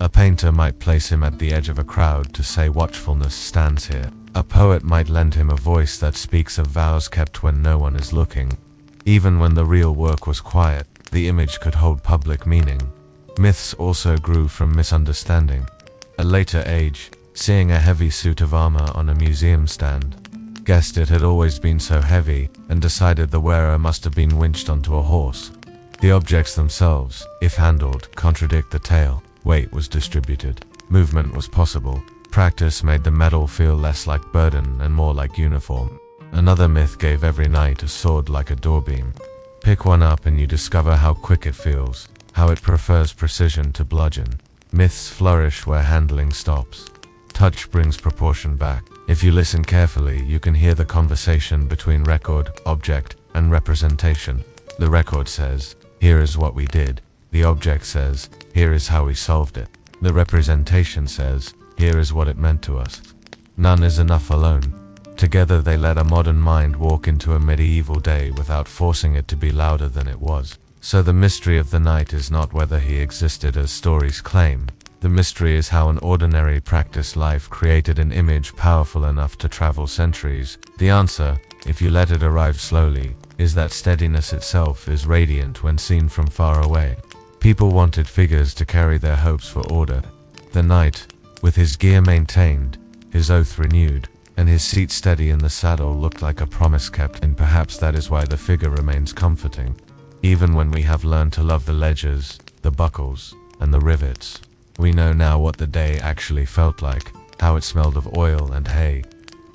A painter might place him at the edge of a crowd to say watchfulness stands here. A poet might lend him a voice that speaks of vows kept when no one is looking. Even when the real work was quiet, the image could hold public meaning. Myths also grew from misunderstanding. At a later age, seeing a heavy suit of armor on a museum stand, guessed it had always been so heavy and decided the wearer must have been winched onto a horse. The objects themselves, if handled, contradict the tale. Weight was distributed. Movement was possible. Practice made the metal feel less like burden and more like uniform. Another myth gave every knight a sword like a doorbeam. Pick one up and you discover how quick it feels, how it prefers precision to bludgeon. Myths flourish where handling stops. Touch brings proportion back. If you listen carefully, you can hear the conversation between record, object, and representation. The record says, "Here is what we did." The object says, "Here is how we solved it." The representation says, "Here is what it meant to us." None is enough alone. Together they let a modern mind walk into a medieval day without forcing it to be louder than it was. So the mystery of the knight is not whether he existed as stories claim. The mystery is how an ordinary practiced life created an image powerful enough to travel centuries. The answer, if you let it arrive slowly, is that steadiness itself is radiant when seen from far away. People wanted figures to carry their hopes for order. The knight, with his gear maintained, his oath renewed, and his seat steady in the saddle, looked like a promise kept, and perhaps that is why the figure remains comforting. Even when we have learned to love the ledgers, the buckles, and the rivets, we know now what the day actually felt like, how it smelled of oil and hay,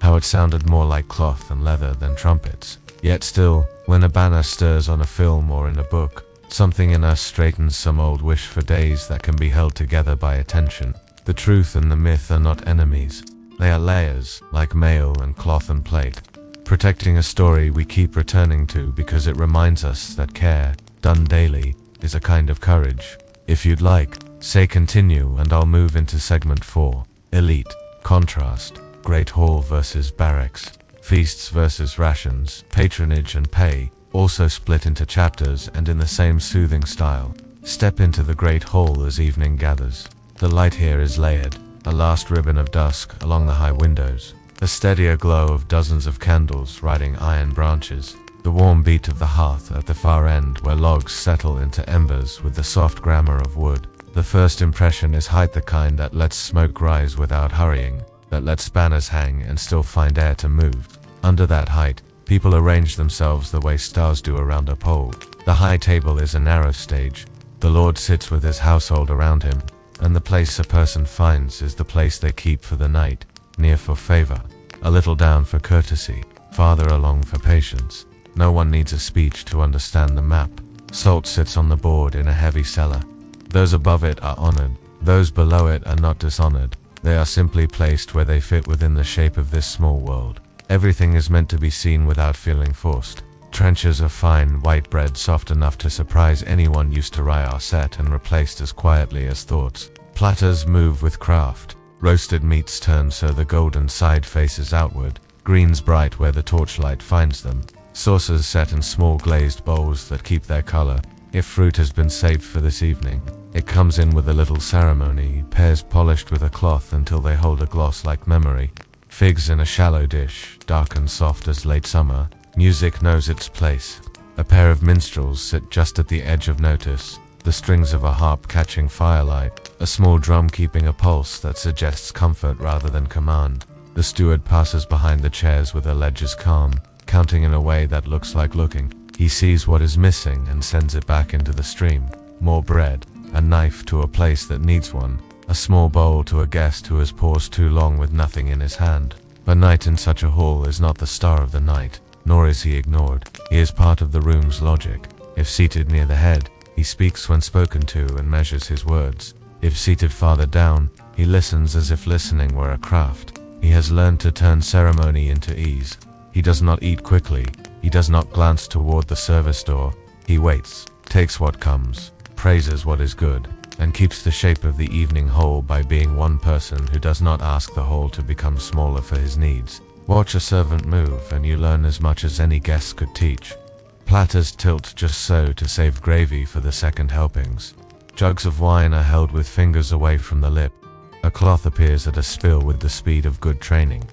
how it sounded more like cloth and leather than trumpets. Yet still, when a banner stirs on a film or in a book, something in us straightens some old wish for days that can be held together by attention. The truth and the myth are not enemies. They are layers, like mail and cloth and plate, protecting a story we keep returning to because it reminds us that care, done daily, is a kind of courage. If you'd like, say continue and I'll move into segment 4. Elite, contrast, Great Hall versus barracks, feasts versus rations, patronage and pay, also split into chapters and in the same soothing style. Step into the Great Hall as evening gathers. The light here is layered, a last ribbon of dusk along the high windows, a steadier glow of dozens of candles riding iron branches, the warm beat of the hearth at the far end where logs settle into embers with the soft glamour of wood. The first impression is height, the kind that lets smoke rise without hurrying, that lets banners hang and still find air to move. Under that height, people arrange themselves the way stars do around a pole. The high table is a narrow stage. The Lord sits with his household around him, and the place a person finds is the place they keep for the night, near for favor, a little down for courtesy, farther along for patience. No one needs a speech to understand the map. Salt sits on the board in a heavy cellar. Those above it are honored, those below it are not dishonored. They are simply placed where they fit within the shape of this small world. Everything is meant to be seen without feeling forced. Trenchers of fine white bread soft enough to surprise anyone used to rye are set and replaced as quietly as thoughts. Platters move with craft. Roasted meats turn so the golden side faces outward, greens bright where the torchlight finds them. Saucers set in small glazed bowls that keep their color. If fruit has been saved for this evening, it comes in with a little ceremony, pears polished with a cloth until they hold a gloss like memory. Figs in a shallow dish, dark and soft as late summer. Music knows its place. A pair of minstrels sit just at the edge of notice, the strings of a harp catching firelight, a small drum keeping a pulse that suggests comfort rather than command. The steward passes behind the chairs with a ledger's calm, counting in a way that looks like looking. He sees what is missing and sends it back into the stream. More bread, a knife to a place that needs one, a small bowl to a guest who has paused too long with nothing in his hand. A knight in such a hall is not the star of the night, nor is he ignored. He is part of the room's logic. If seated near the head, he speaks when spoken to and measures his words. If seated farther down, he listens as if listening were a craft. He has learned to turn ceremony into ease. He does not eat quickly. He does not glance toward the service door. He waits, takes what comes, praises what is good, and keeps the shape of the evening whole by being one person who does not ask the whole to become smaller for his needs. Watch a servant move and you learn as much as any guest could teach. Platters tilt just so to save gravy for the second helpings. Jugs of wine are held with fingers away from the lip. A cloth appears at a spill with the speed of good training.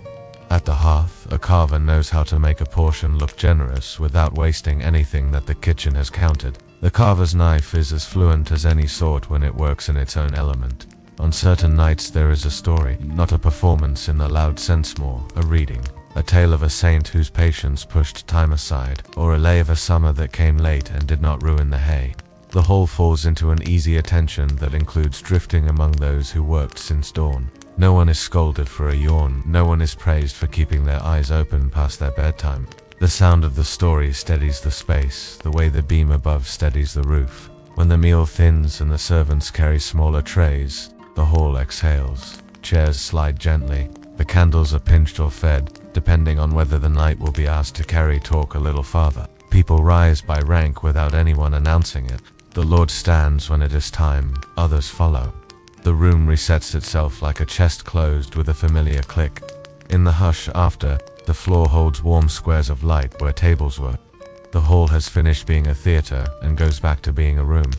At the hearth, a carver knows how to make a portion look generous without wasting anything that the kitchen has counted. The carver's knife is as fluent as any sword when it works in its own element. On certain nights there is a story, not a performance in the loud sense, more a reading. A tale of a saint whose patience pushed time aside, or a lay of a summer that came late and did not ruin the hay. The whole falls into an easy attention that includes drifting among those who worked since dawn. No one is scolded for a yawn, no one is praised for keeping their eyes open past their bedtime. The sound of the story steadies the space, the way the beam above steadies the roof. When the meal thins and the servants carry smaller trays, the hall exhales. Chairs slide gently. The candles are pinched or fed, depending on whether the knight will be asked to carry talk a little farther. People rise by rank without anyone announcing it. The Lord stands when it is time, others follow. The room resets itself like a chest closed with a familiar click. In the hush after, the floor holds warm squares of light where tables were. The hall has finished being a theater and goes back to being a room.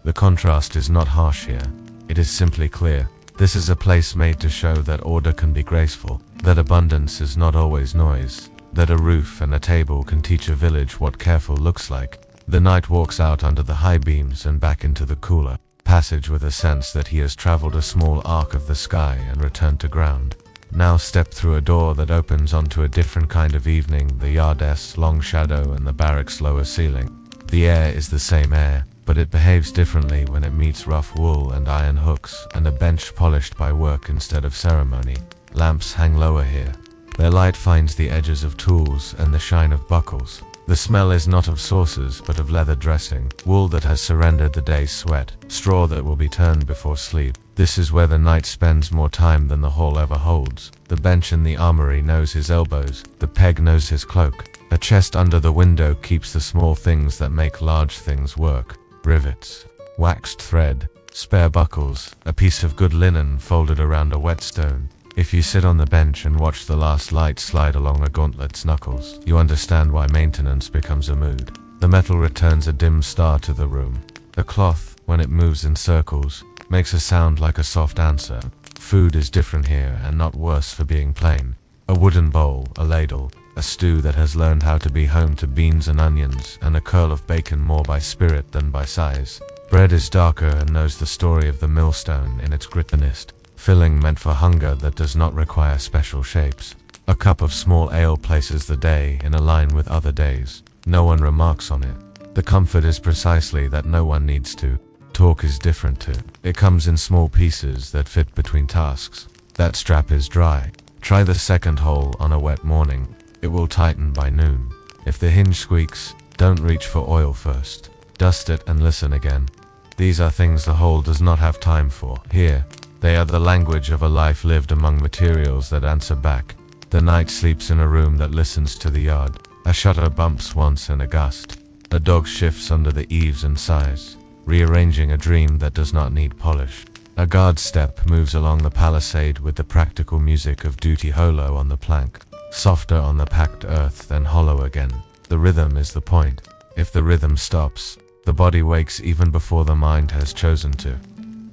The contrast is not harsh here. It is simply clear. This is a place made to show that order can be graceful, that abundance is not always noise, that a roof and a table can teach a village what careful looks like. The knight walks out under the high beams and back into the cooler passage with a sense that he has traveled a small arc of the sky and returned to ground. Now step through a door that opens onto a different kind of evening, the yardess, long shadow, and the barracks' lower ceiling. The air is the same air, but it behaves differently when it meets rough wool and iron hooks, and a bench polished by work instead of ceremony. Lamps hang lower here. Their light finds the edges of tools and the shine of buckles. The smell is not of sauces, but of leather dressing, wool that has surrendered the day's sweat, straw that will be turned before sleep. This is where the knight spends more time than the hall ever holds. The bench in the armory knows his elbows, the peg knows his cloak. A chest under the window keeps the small things that make large things work. Rivets, waxed thread, spare buckles, a piece of good linen folded around a whetstone. If you sit on the bench and watch the last light slide along a gauntlet's knuckles, you understand why maintenance becomes a mood. The metal returns a dim star to the room. The cloth, when it moves in circles, makes a sound like a soft answer. Food is different here and not worse for being plain. A wooden bowl, a ladle, a stew that has learned how to be home to beans and onions, and a curl of bacon more by spirit than by size. Bread is darker and knows the story of the millstone in its grittiness. Filling meant for hunger that does not require special shapes. A cup of small ale places the day in a line with other days. No one remarks on it. The comfort is precisely that no one needs to. Talk is different too. It comes in small pieces that fit between tasks. That strap is dry. Try the second hole on a wet morning. It will tighten by noon. If the hinge squeaks, don't reach for oil first. Dust it and listen again. These are things the hole does not have time for. Here, they are the language of a life lived among materials that answer back. The knight sleeps in a room that listens to the yard. A shutter bumps once in a gust. A dog shifts under the eaves and sighs, rearranging a dream that does not need polish. A guard's step moves along the palisade with the practical music of duty hollow on the plank, softer on the packed earth than hollow again. The rhythm is the point. If the rhythm stops, the body wakes even before the mind has chosen to.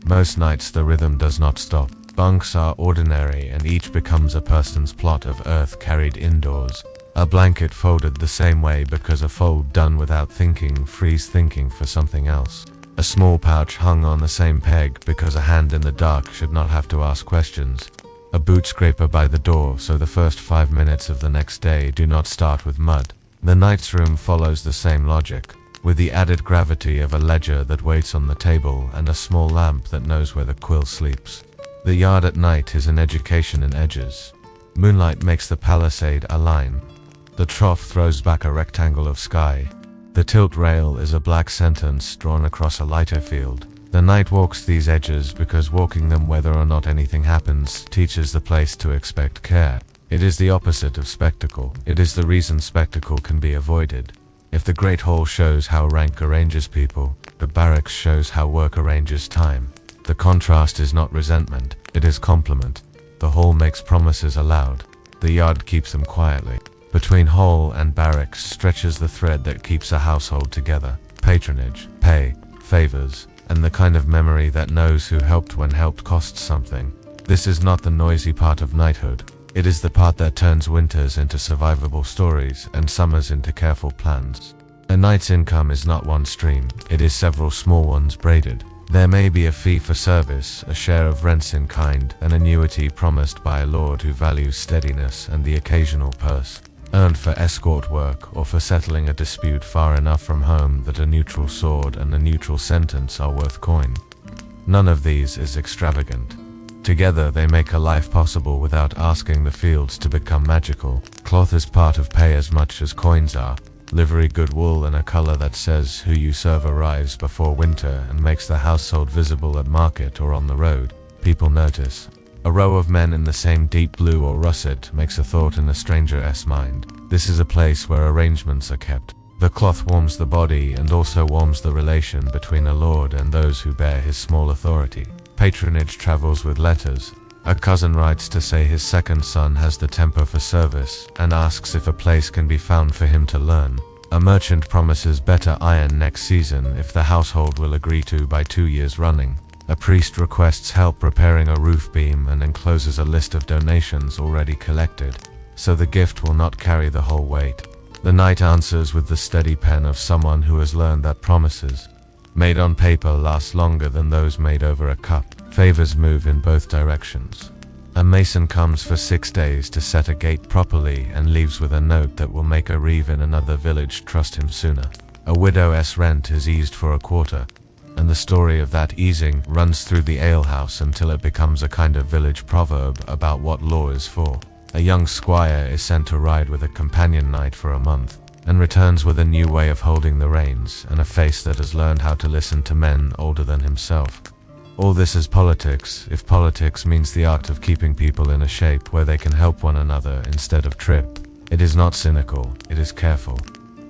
Most nights the rhythm does not stop. Bunks are ordinary and each becomes a person's plot of earth carried indoors. A blanket folded the same way because a fold done without thinking frees thinking for something else. A small pouch hung on the same peg because a hand in the dark should not have to ask questions. A boot scraper by the door so the first 5 minutes of the next day do not start with mud. The knight's room follows the same logic, with the added gravity of a ledger that waits on the table and a small lamp that knows where the quill sleeps. The yard at night is an education in edges. Moonlight makes the palisade a line. The trough throws back a rectangle of sky. The tilt rail is a black sentence drawn across a lighter field. The knight walks these edges because walking them whether or not anything happens teaches the place to expect care. It is the opposite of spectacle. It is the reason spectacle can be avoided. If the great hall shows how rank arranges people, the barracks shows how work arranges time. The contrast is not resentment, it is compliment. The hall makes promises aloud. The yard keeps them quietly. Between hall and barracks stretches the thread that keeps a household together. Patronage, pay, favors, and the kind of memory that knows who helped when helped costs something. This is not the noisy part of knighthood. It is the part that turns winters into survivable stories and summers into careful plans. A knight's income is not one stream, it is several small ones braided. There may be a fee for service, a share of rents in kind, an annuity promised by a lord who values steadiness, and the occasional purse, earned for escort work or for settling a dispute far enough from home that a neutral sword and a neutral sentence are worth coin. None of these is extravagant. Together they make a life possible without asking the fields to become magical. Cloth is part of pay as much as coins are. Livery good wool and a color that says who you serve arrives before winter and makes the household visible at market or on the road. People notice. A row of men in the same deep blue or russet makes a thought in a stranger's mind. This is a place where arrangements are kept. The cloth warms the body and also warms the relation between a lord and those who bear his small authority. Patronage travels with letters. A cousin writes to say his second son has the temper for service and asks if a place can be found for him to learn. A merchant promises better iron next season if the household will agree to by 2 years running. A priest requests help repairing a roof beam and encloses a list of donations already collected, so the gift will not carry the whole weight. The knight answers with the steady pen of someone who has learned that promises made on paper last longer than those made over a cup. Favors move in both directions. A mason comes for 6 days to set a gate properly and leaves with a note that will make a reeve in another village trust him sooner. A widow's rent is eased for a quarter, and the story of that easing runs through the alehouse until it becomes a kind of village proverb about what law is for. A young squire is sent to ride with a companion knight for a month. and returns with a new way of holding the reins and a face that has learned how to listen to men older than himself. All this is politics, if politics means the art of keeping people in a shape where they can help one another instead of trip. It is not cynical, it is careful.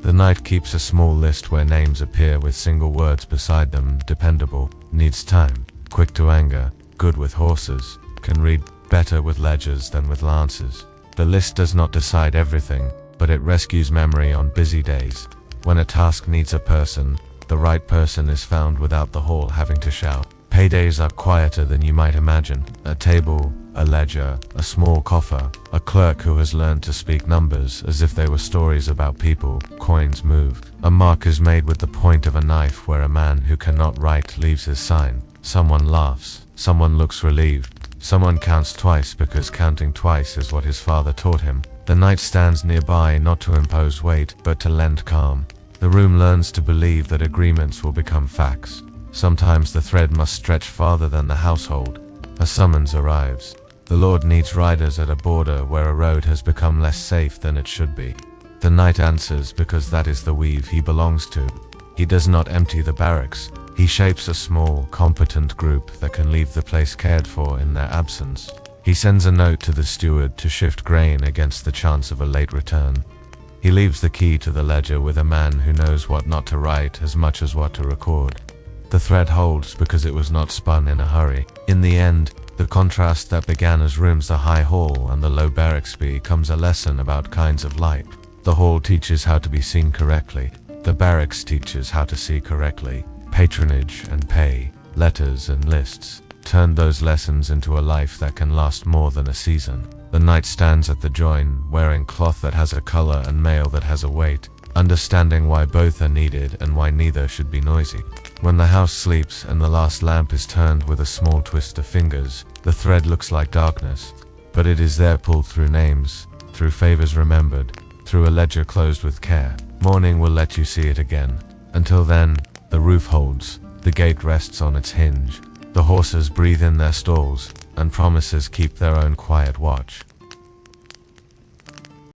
The knight keeps a small list where names appear with single words beside them: dependable, needs time, quick to anger, good with horses, can read better with ledgers than with lances. The list does not decide everything, but it rescues memory on busy days. When a task needs a person, the right person is found without the hall having to shout. Paydays are quieter than you might imagine. A table, a ledger, a small coffer, a clerk who has learned to speak numbers as if they were stories about people, coins move. A mark is made with the point of a knife where a man who cannot write leaves his sign. Someone laughs, someone looks relieved, someone counts twice because counting twice is what his father taught him. The knight stands nearby not to impose weight, but to lend calm. The room learns to believe that agreements will become facts. Sometimes the thread must stretch farther than the household. A summons arrives. The lord needs riders at a border where a road has become less safe than it should be. The knight answers because that is the weave he belongs to. He does not empty the barracks. He shapes a small, competent group that can leave the place cared for in their absence. He sends a note to the steward to shift grain against the chance of a late return. He leaves the key to the ledger with a man who knows what not to write as much as what to record. The thread holds because it was not spun in a hurry. In the end, the contrast that began as rooms, the high hall and the low barracks, becomes a lesson about kinds of light. The hall teaches how to be seen correctly. The barracks teaches how to see correctly. Patronage and pay, letters and lists, turn those lessons into a life that can last more than a season. The knight stands at the join, wearing cloth that has a color and mail that has a weight, understanding why both are needed and why neither should be noisy. When the house sleeps and the last lamp is turned with a small twist of fingers, the thread looks like darkness, but it is there pulled through names, through favors remembered, through a ledger closed with care. Morning will let you see it again. Until then, the roof holds, the gate rests on its hinge, the horses breathe in their stalls, and promises keep their own quiet watch.